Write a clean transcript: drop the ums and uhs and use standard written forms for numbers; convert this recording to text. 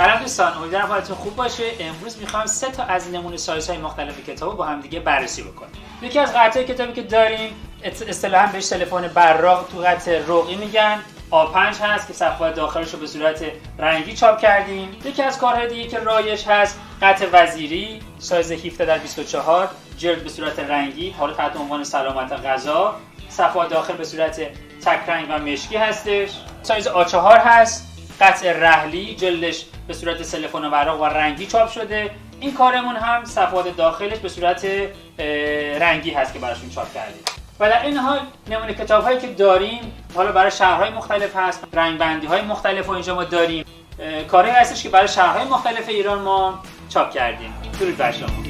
سلام دوستان، امیدوارم حالتون خوب باشه. امروز میخوام 3 تا از نمونه سایزهای مختلف کتابو با هم دیگه بررسی بکنیم. یکی از قطعه کتابی که داریم اصطلاحاً بهش تلفن براق تو قطع رقی میگن. A5 هست که صفحات داخلش رو به صورت رنگی چاپ کردیم. یکی از کارهای دیگه که رایج هست قطع وزیری سایز 17x24 جلد به صورت رنگی، حالا تحت عنوان سلامت غذا. صفحات داخل به صورت تک رنگ و مشکی هستش. سایز A4 هست، قطع رحلی جلدش به صورت سلفون و براق و رنگی چاپ شده. این کارمون هم صفحات داخلش به صورت رنگی هست که براشون چاپ کردیم. و در این حال نمونه کتاب هایی که داریم حالا برای شهرهای مختلف هست، رنگ بندی های مختلف و اینجا ما داریم. کارهایی هستش که برای شهرهای مختلف ایران ما چاپ کردیم. درود بر شما.